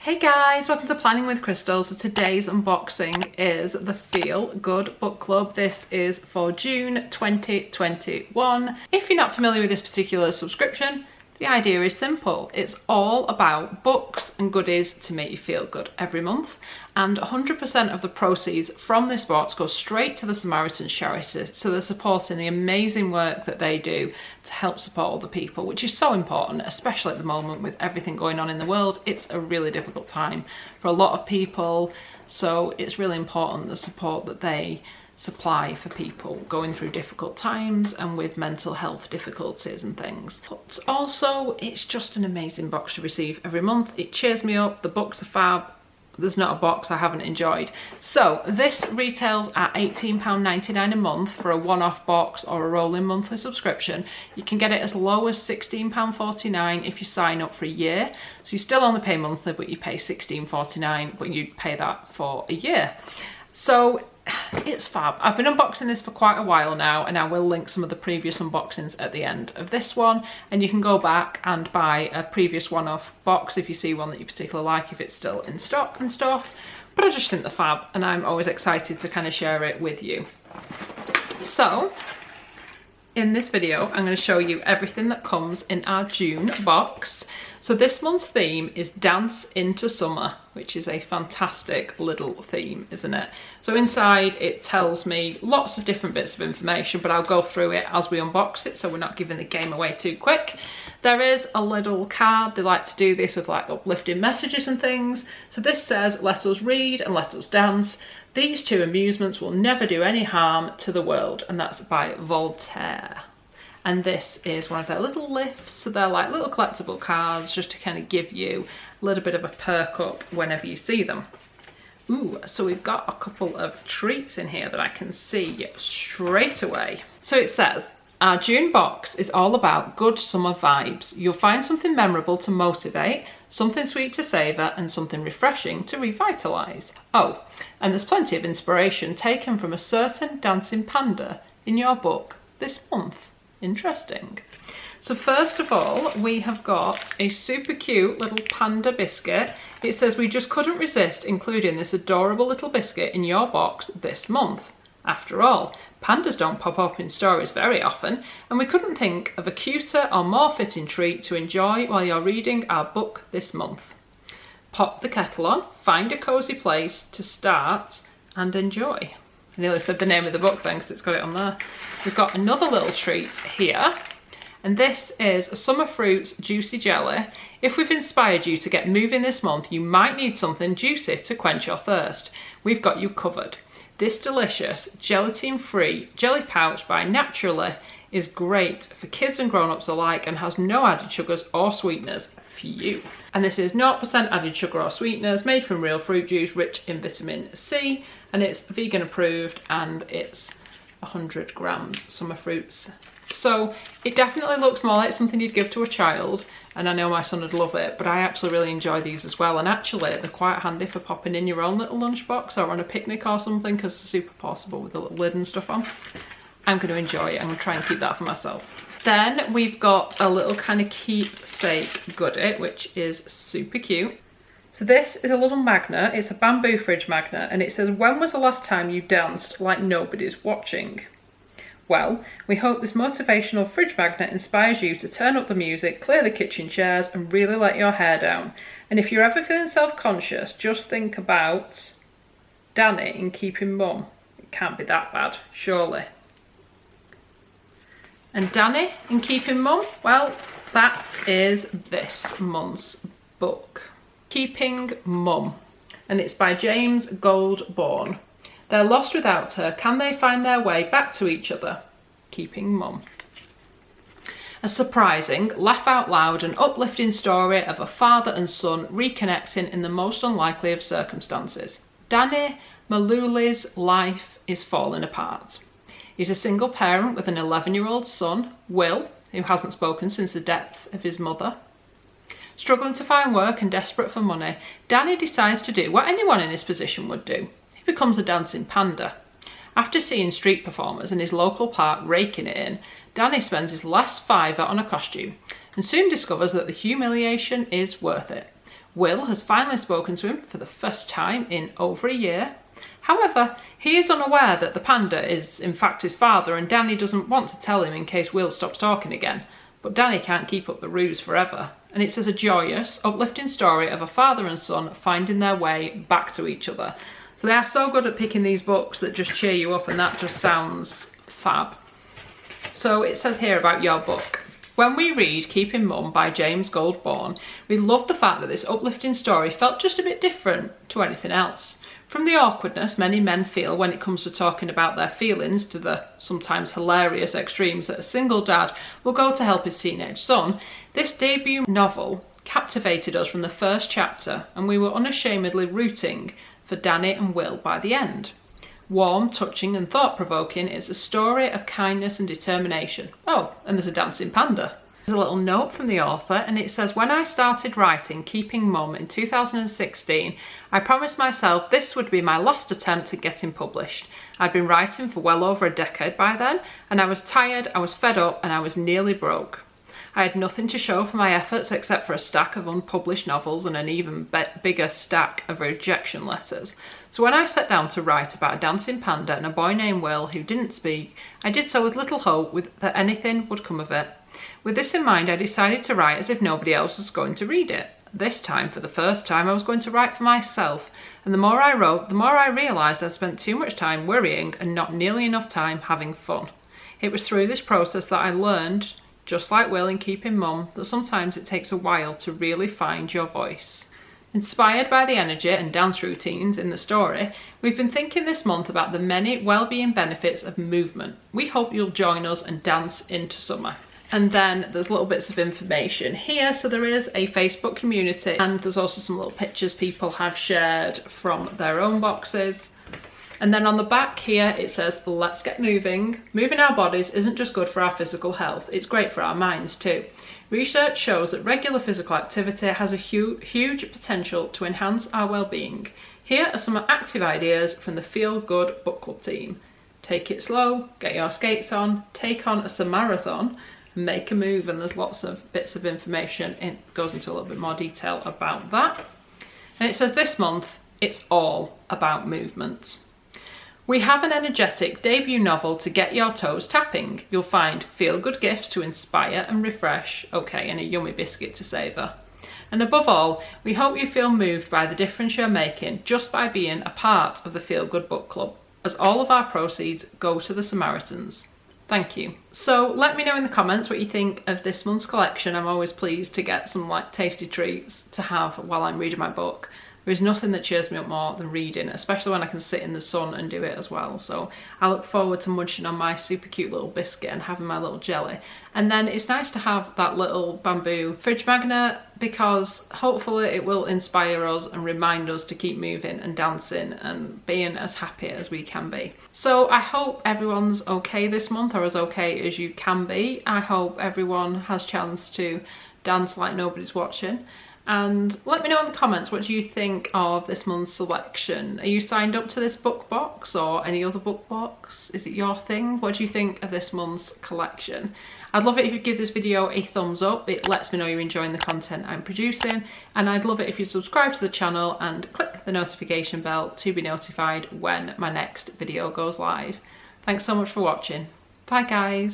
Hey guys, welcome to Planning with Crystal. So today's unboxing is the Feel Good Book Club. This is for June 2021. If you're not familiar with this particular subscription, the idea is simple. It's all about books and goodies to make you feel good every month. And 100% of the proceeds from this box go straight to the Samaritans charity. So they're supporting the amazing work that they do to help support other people, which is so important, especially at the moment with everything going on in the world. It's a really difficult time for a lot of people. So it's really important the support that they supply for people going through difficult times and with mental health difficulties and things. But also, it's just an amazing box to receive every month. It cheers me up. The books are fab. There's not a box I haven't enjoyed. So this retails at £18.99 a month for a one-off box or a rolling monthly subscription. You can get it as low as £16.49 if you sign up for a year. So you still only pay monthly, but you pay £16.49, but you pay that for a year. So it's fab. I've been unboxing this for quite a while now, and I will link some of the previous unboxings at the end of this one, and you can go back and buy a previous one-off box if you see one that you particularly like, if it's still in stock and stuff. But I just think they're fab, and I'm always excited to kind of share it with you. So in this video, I'm going to show you everything that comes in our June box. So this month's theme is Dance into Summer, which is a fantastic little theme, isn't it? So inside it tells me lots of different bits of information, but I'll go through it as we unbox it so we're not giving the game away too quick. There is a little card. They like to do this with like uplifting messages and things. So this says, "Let us read and let us dance. These two amusements will never do any harm to the world," and that's by Voltaire. And this is one of their little lifts. So they're like little collectible cards just to kind of give you a little bit of a perk up whenever you see them. Ooh, so we've got a couple of treats in here that I can see straight away. So it says, our June box is all about good summer vibes. You'll find something memorable to motivate, something sweet to savour, and something refreshing to revitalise. Oh, and there's plenty of inspiration taken from a certain dancing panda in your book this month. Interesting. So first of all, we have got a super cute little panda biscuit. It says, "We just couldn't resist including this adorable little biscuit in your box this month. After all, pandas don't pop up in stories very often, and we couldn't think of a cuter or more fitting treat to enjoy while you're reading our book this month. Pop the kettle on, find a cosy place to start and enjoy." I nearly said the name of the book then because it's got it on there. We've got another little treat here, and this is a Summer Fruits Juicy Jelly. If we've inspired you to get moving this month, you might need something juicy to quench your thirst. We've got you covered. This delicious gelatin-free jelly pouch by Naturally is great for kids and grown-ups alike and has no added sugars or sweeteners for you. And this is 0% added sugar or sweeteners, made from real fruit juice, rich in vitamin C, and it's vegan approved, and it's 100 grams Summer Fruits. So it definitely looks more like something you'd give to a child, and I know my son would love it, but I actually really enjoy these as well, and actually they're quite handy for popping in your own little lunchbox or on a picnic or something, because they're super portable with a little lid and stuff on. I'm going to enjoy it. I'm going to try and keep that for myself. Then we've got a little kind of keepsake goodie, which is super cute. So this is a little magnet. It's a bamboo fridge magnet, and it says, "When was the last time you danced like nobody's watching?" Well, we hope this motivational fridge magnet inspires you to turn up the music, clear the kitchen chairs, and really let your hair down. And if you're ever feeling self-conscious, just think about Danny in Keeping Mum. It can't be that bad, surely. And Danny in Keeping Mum, well, that is this month's book, Keeping Mum, and it's by James Goldborn. They're lost without her. Can they find their way back to each other? Keeping Mum. A surprising, laugh out loud and uplifting story of a father and son reconnecting in the most unlikely of circumstances. Danny Malouli's life is falling apart. He's a single parent with an 11-year-old son, Will, who hasn't spoken since the death of his mother. Struggling to find work and desperate for money, Danny decides to do what anyone in his position would do. He becomes a dancing panda. After seeing street performers in his local park raking it in, Danny spends his last fiver on a costume and soon discovers that the humiliation is worth it. Will has finally spoken to him for the first time in over a year. However, he is unaware that the panda is in fact his father, and Danny doesn't want to tell him in case Will stops talking again. But Danny can't keep up the ruse forever, and it's a joyous, uplifting story of a father and son finding their way back to each other. So they are so good at picking these books that just cheer you up, and that just sounds fab. So it says here about your book. When we read Keeping Mum by James Goldborn, we loved the fact that this uplifting story felt just a bit different to anything else. From the awkwardness many men feel when it comes to talking about their feelings to the sometimes hilarious extremes that a single dad will go to help his teenage son, this debut novel captivated us from the first chapter, and we were unashamedly rooting for Danny and Will by the end. Warm, touching and thought-provoking, it's a story of kindness and determination. Oh, and there's a dancing panda. There's a little note from the author, and it says, when I started writing Keeping Mum in 2016, I promised myself this would be my last attempt at getting published. I'd been writing for well over a decade by then, and I was tired, I was fed up, and I was nearly broke. I had nothing to show for my efforts except for a stack of unpublished novels and an even bigger stack of rejection letters. So when I sat down to write about a dancing panda and a boy named Will who didn't speak, I did so with little hope that anything would come of it. With this in mind, I decided to write as if nobody else was going to read it. This time, for the first time, I was going to write for myself. And the more I wrote, the more I realised I'd spent too much time worrying and not nearly enough time having fun. It was through this process that I learned, just like Will in Keeping Mum, that sometimes it takes a while to really find your voice. Inspired by the energy and dance routines in the story, we've been thinking this month about the many well-being benefits of movement. We hope you'll join us and dance into summer. And then there's little bits of information here. So there is a Facebook community, and there's also some little pictures people have shared from their own boxes. And then on the back here it says, let's get moving. Moving our bodies isn't just good for our physical health, it's great for our minds too. Research shows that regular physical activity has a huge potential to enhance our well-being. Here are some active ideas from the Feel Good Book Club team. Take it slow, get your skates on, take on a Samaritans, make a move, and there's lots of bits of information. It goes into a little bit more detail about that. And it says this month, it's all about movement. We have an energetic debut novel to get your toes tapping. You'll find feel-good gifts to inspire and refresh, okay, and a yummy biscuit to savour. And above all, we hope you feel moved by the difference you're making just by being a part of the Feel Good Book Club, as all of our proceeds go to the Samaritans. Thank you. So let me know in the comments what you think of this month's collection. I'm always pleased to get some like tasty treats to have while I'm reading my book. There is nothing that cheers me up more than reading, especially when I can sit in the sun and do it as well. So I look forward to munching on my super cute little biscuit and having my little jelly. And then it's nice to have that little bamboo fridge magnet, because hopefully it will inspire us and remind us to keep moving and dancing and being as happy as we can be. So I hope everyone's okay this month, or as okay as you can be. I hope everyone has a chance to dance like nobody's watching. And let me know in the comments, what do you think of this month's selection? Are you signed up to this book box or any other book box? Is it your thing? What do you think of this month's collection? I'd love it if you give this video a thumbs up. It lets me know you're enjoying the content I'm producing. And I'd love it if you subscribe to the channel and click the notification bell to be notified when my next video goes live. Thanks so much for watching. Bye guys.